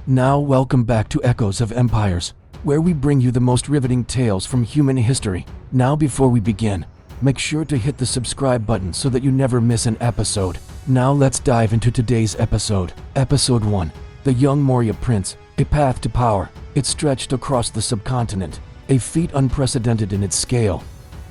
Now welcome back to Echoes of Empires, where we bring you the most riveting tales from human history. Now before we begin, make sure to hit the subscribe button so that you never miss an episode. Now let's dive into today's episode. Episode 1. The Young Maurya Prince, a path to power. It stretched across the subcontinent, a feat unprecedented in its scale.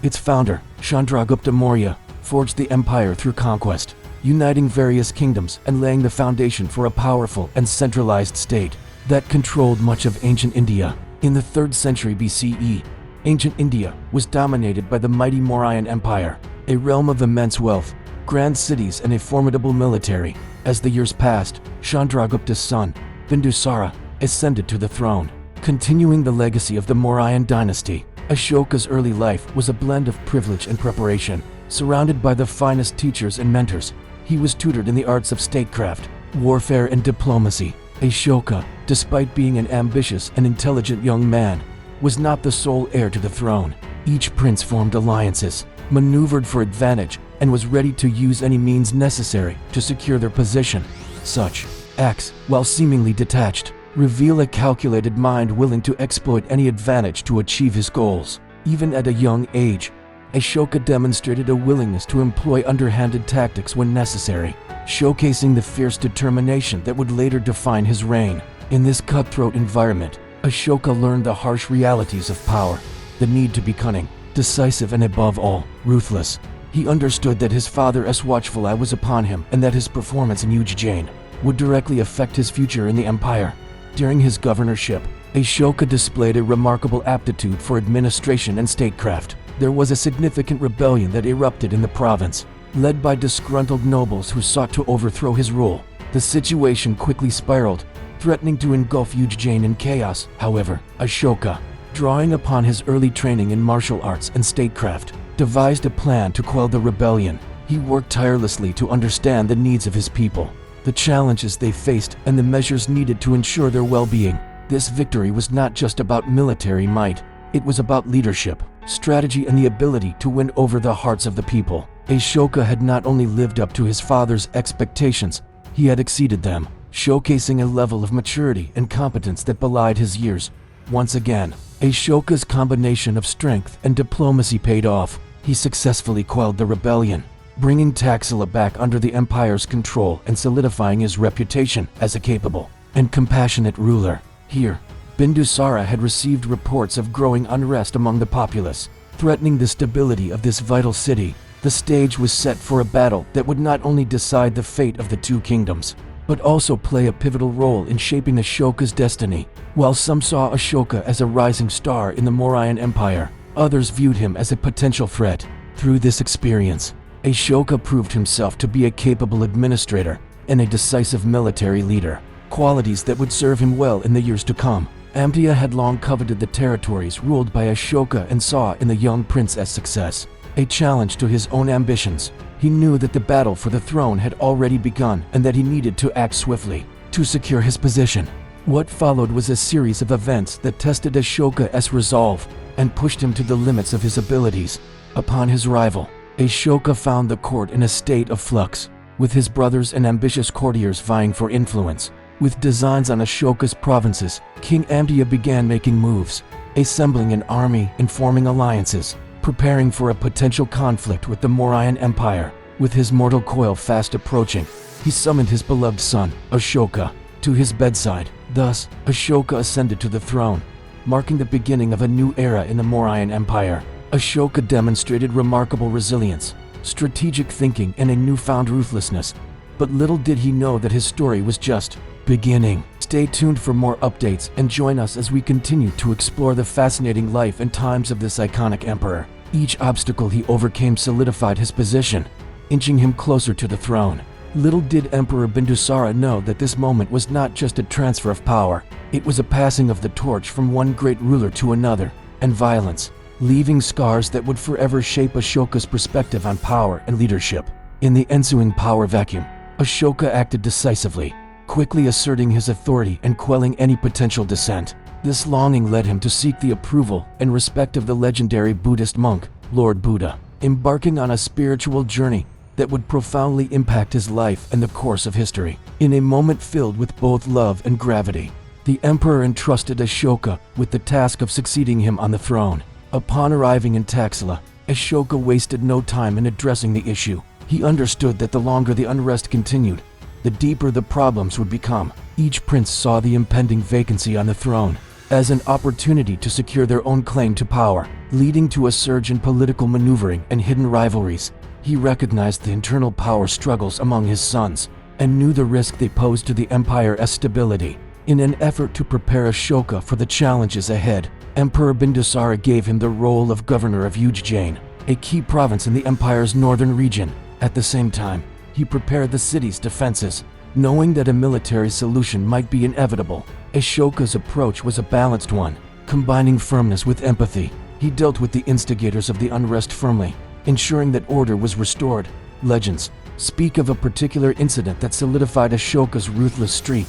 Its founder, Chandragupta Maurya, forged the empire through conquest, uniting various kingdoms and laying the foundation for a powerful and centralized state that controlled much of ancient India. In the 3rd century BCE, ancient India was dominated by the mighty Mauryan Empire, a realm of immense wealth, grand cities, and a formidable military. As the years passed, Chandragupta's son, Bindusara, ascended to the throne, continuing the legacy of the Mauryan dynasty. Ashoka's early life was a blend of privilege and preparation. Surrounded by the finest teachers and mentors, he was tutored in the arts of statecraft, warfare, and diplomacy. Ashoka, despite being an ambitious and intelligent young man, was not the sole heir to the throne. Each prince formed alliances, maneuvered for advantage, and was ready to use any means necessary to secure their position. Such acts, while seemingly detached, reveal a calculated mind willing to exploit any advantage to achieve his goals. Even at a young age, Ashoka demonstrated a willingness to employ underhanded tactics when necessary, showcasing the fierce determination that would later define his reign. In this cutthroat environment, Ashoka learned the harsh realities of power, the need to be cunning, decisive, and above all, ruthless. He understood that his father's watchful eye was upon him and that his performance in Ujjain would directly affect his future in the empire. During his governorship, Ashoka displayed a remarkable aptitude for administration and statecraft. There was a significant rebellion that erupted in the province, led by disgruntled nobles who sought to overthrow his rule. The situation quickly spiraled, threatening to engulf Ujjain in chaos. However, Ashoka, drawing upon his early training in martial arts and statecraft, devised a plan to quell the rebellion. He worked tirelessly to understand the needs of his people, the challenges they faced, and the measures needed to ensure their well-being. This victory was not just about military might, it was about leadership, strategy, and the ability to win over the hearts of the people. Ashoka had not only lived up to his father's expectations, he had exceeded them, showcasing a level of maturity and competence that belied his years. Once again, Ashoka's combination of strength and diplomacy paid off. He successfully quelled the rebellion, bringing Taxila back under the empire's control and solidifying his reputation as a capable and compassionate ruler. Here, Bindusara had received reports of growing unrest among the populace, threatening the stability of this vital city. The stage was set for a battle that would not only decide the fate of the two kingdoms, but also play a pivotal role in shaping Ashoka's destiny. While some saw Ashoka as a rising star in the Mauryan Empire, others viewed him as a potential threat. Through this experience, Ashoka proved himself to be a capable administrator and a decisive military leader, qualities that would serve him well in the years to come. Amtia had long coveted the territories ruled by Ashoka and saw in the young prince's success a challenge to his own ambitions. He knew that the battle for the throne had already begun and that he needed to act swiftly to secure his position. What followed was a series of events that tested Ashoka's resolve and pushed him to the limits of his abilities. Upon his arrival, Ashoka found the court in a state of flux, with his brothers and ambitious courtiers vying for influence. With designs on Ashoka's provinces, King Amtia began making moves, assembling an army and forming alliances, preparing for a potential conflict with the Mauryan Empire. With his mortal coil fast approaching, he summoned his beloved son, Ashoka, to his bedside. Thus, Ashoka ascended to the throne, marking the beginning of a new era in the Mauryan Empire. Ashoka demonstrated remarkable resilience, strategic thinking, and a newfound ruthlessness. But little did he know that his story was just beginning. Stay tuned for more updates and join us as we continue to explore the fascinating life and times of this iconic emperor. Each obstacle he overcame solidified his position, inching him closer to the throne. Little did Emperor Bindusara know that this moment was not just a transfer of power, it was a passing of the torch from one great ruler to another, and violence, leaving scars that would forever shape Ashoka's perspective on power and leadership. In the ensuing power vacuum, Ashoka acted decisively, quickly asserting his authority and quelling any potential dissent. This longing led him to seek the approval and respect of the legendary Buddhist monk, Lord Buddha, embarking on a spiritual journey that would profoundly impact his life and the course of history. In a moment filled with both love and gravity, The emperor entrusted Ashoka with the task of succeeding him on the throne. Upon arriving in Taxila, Ashoka wasted no time in addressing the issue. He understood that the longer the unrest continued, the deeper the problems would become. Each prince saw the impending vacancy on the throne as an opportunity to secure their own claim to power, leading to a surge in political maneuvering and hidden rivalries. He recognized the internal power struggles among his sons and knew the risk they posed to the empire's stability. In an effort to prepare Ashoka for the challenges ahead, Emperor Bindusara gave him the role of governor of Ujjain, a key province in the empire's northern region. At the same time, he prepared the city's defenses, knowing that a military solution might be inevitable. Ashoka's approach was a balanced one, combining firmness with empathy. He dealt with the instigators of the unrest firmly, ensuring that order was restored. Legends speak of a particular incident that solidified Ashoka's ruthless streak,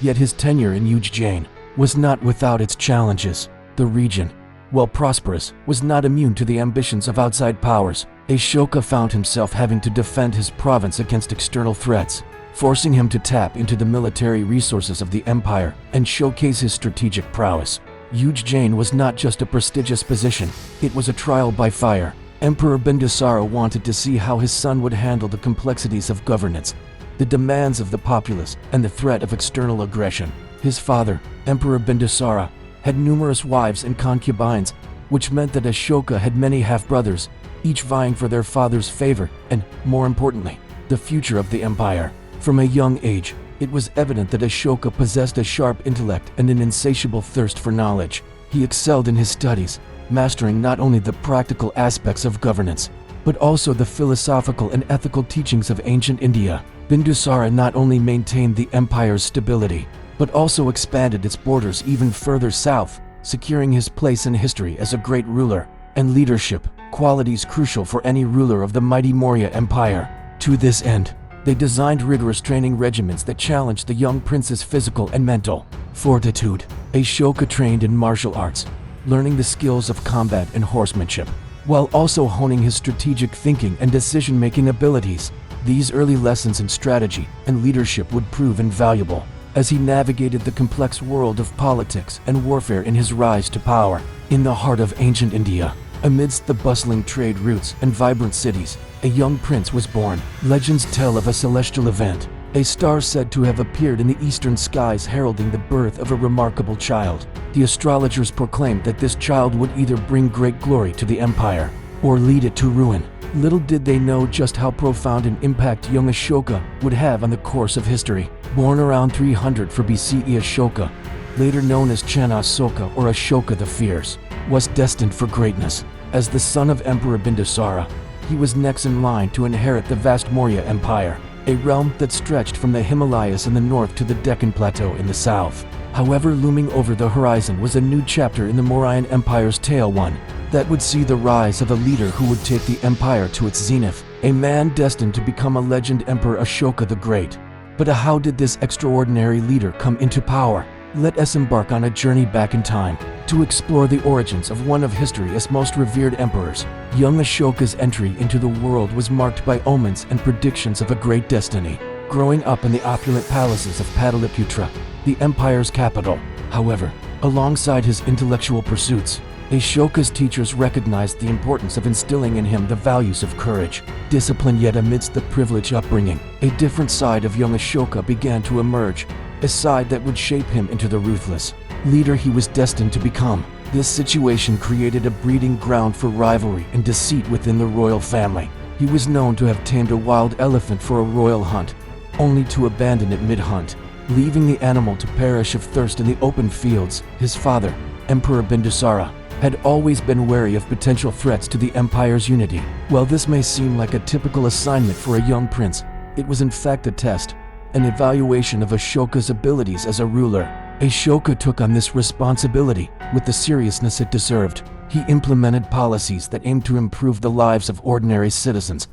yet his tenure in Ujjain was not without its challenges. The region, while prosperous, was not immune to the ambitions of outside powers. Ashoka found himself having to defend his province against external threats, forcing him to tap into the military resources of the empire and showcase his strategic prowess. Ujjain was not just a prestigious position, it was a trial by fire. Emperor Bindusara wanted to see how his son would handle the complexities of governance, the demands of the populace, and the threat of external aggression. His father, Emperor Bindusara, had numerous wives and concubines, which meant that Ashoka had many half-brothers, each vying for their father's favor and, more importantly, the future of the empire. From a young age, it was evident that Ashoka possessed a sharp intellect and an insatiable thirst for knowledge. He excelled in his studies, mastering not only the practical aspects of governance, but also the philosophical and ethical teachings of ancient India. Bindusara not only maintained the empire's stability, but also expanded its borders even further south, securing his place in history as a great ruler and leadership, qualities crucial for any ruler of the mighty Maurya Empire. To this end, they designed rigorous training regimens that challenged the young prince's physical and mental fortitude. Ashoka trained in martial arts, learning the skills of combat and horsemanship, while also honing his strategic thinking and decision-making abilities. These early lessons in strategy and leadership would prove invaluable as he navigated the complex world of politics and warfare in his rise to power. In the heart of ancient India, amidst the bustling trade routes and vibrant cities, a young prince was born. Legends tell of a celestial event, a star said to have appeared in the eastern skies heralding the birth of a remarkable child. The astrologers proclaimed that this child would either bring great glory to the empire or lead it to ruin. Little did they know just how profound an impact young Ashoka would have on the course of history. Born around 300 for BCE, Ashoka, later known as Ashoka or Ashoka the Fierce, was destined for greatness. As the son of Emperor Bindusara, he was next in line to inherit the vast Maurya Empire, a realm that stretched from the Himalayas in the north to the Deccan Plateau in the south. However, looming over the horizon was a new chapter in the Mauryan Empire's tale, one that would see the rise of a leader who would take the empire to its zenith, a man destined to become a legend, Emperor Ashoka the Great. But how did this extraordinary leader come into power? Let us embark on a journey back in time to explore the origins of one of history's most revered emperors. Young Ashoka's entry into the world was marked by omens and predictions of a great destiny. Growing up in the opulent palaces of Pataliputra, the empire's capital, however, alongside his intellectual pursuits, Ashoka's teachers recognized the importance of instilling in him the values of courage, discipline. Yet amidst the privileged upbringing, a different side of young Ashoka began to emerge, a side that would shape him into the ruthless leader he was destined to become. This situation created a breeding ground for rivalry and deceit within the royal family. He was known to have tamed a wild elephant for a royal hunt, only to abandon it mid-hunt, leaving the animal to perish of thirst in the open fields. His father, Emperor Bindusara, had always been wary of potential threats to the empire's unity. While this may seem like a typical assignment for a young prince, it was in fact a test, an evaluation of Ashoka's abilities as a ruler. Ashoka took on this responsibility with the seriousness it deserved. He implemented policies that aimed to improve the lives of ordinary citizens,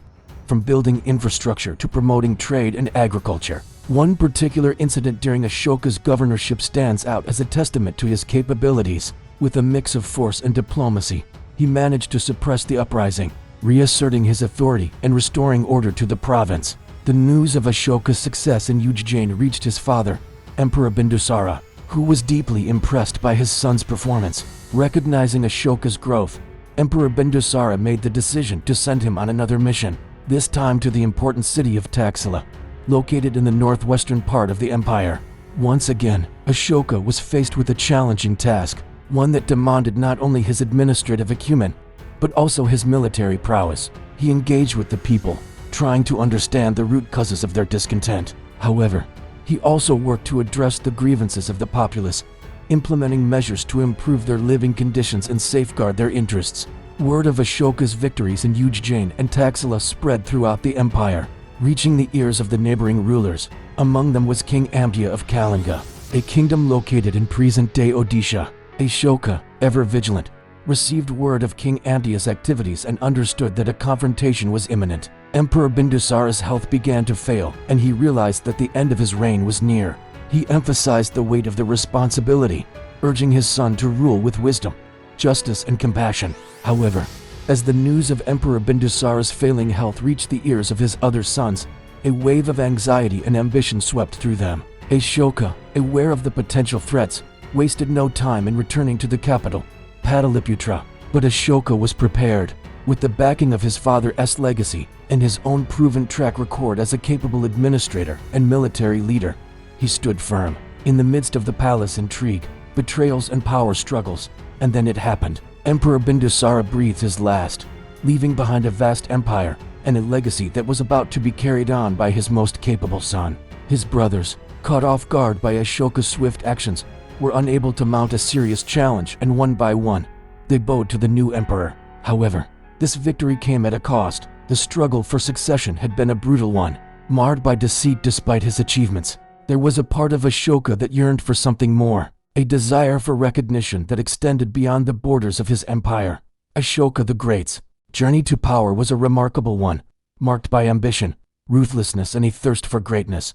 from building infrastructure to promoting trade and agriculture. One particular incident during Ashoka's governorship stands out as a testament to his capabilities. With a mix of force and diplomacy, he managed to suppress the uprising, reasserting his authority and restoring order to the province. The news of Ashoka's success in Ujjain reached his father, Emperor Bindusara, who was deeply impressed by his son's performance. Recognizing Ashoka's growth, Emperor Bindusara made the decision to send him on another mission, this time to the important city of Taxila, located in the northwestern part of the empire. Once again, Ashoka was faced with a challenging task, one that demanded not only his administrative acumen, but also his military prowess. He engaged with the people, trying to understand the root causes of their discontent. However, he also worked to address the grievances of the populace, implementing measures to improve their living conditions and safeguard their interests. Word of Ashoka's victories in Ujjain and Taxila spread throughout the empire, reaching the ears of the neighboring rulers. Among them was King Ambya of Kalinga, a kingdom located in present-day Odisha. Ashoka, ever vigilant, received word of King Ambya's activities and understood that a confrontation was imminent. Emperor Bindusara's health began to fail, and he realized that the end of his reign was near. He emphasized the weight of the responsibility, urging his son to rule with wisdom, justice, and compassion. However, as the news of Emperor Bindusara's failing health reached the ears of his other sons, a wave of anxiety and ambition swept through them. Ashoka, aware of the potential threats, wasted no time in returning to the capital, Pataliputra. But Ashoka was prepared. With the backing of his father's legacy and his own proven track record as a capable administrator and military leader, he stood firm. In the midst of the palace intrigue, betrayals, and power struggles, and then it happened. Emperor Bindusara breathed his last, leaving behind a vast empire and a legacy that was about to be carried on by his most capable son. His brothers, caught off guard by Ashoka's swift actions, were unable to mount a serious challenge, and one by one, they bowed to the new emperor. However, this victory came at a cost. The struggle for succession had been a brutal one, marred by deceit. Despite his achievements, there was a part of Ashoka that yearned for something more, a desire for recognition that extended beyond the borders of his empire. Ashoka the Great's journey to power was a remarkable one, marked by ambition, ruthlessness, and a thirst for greatness.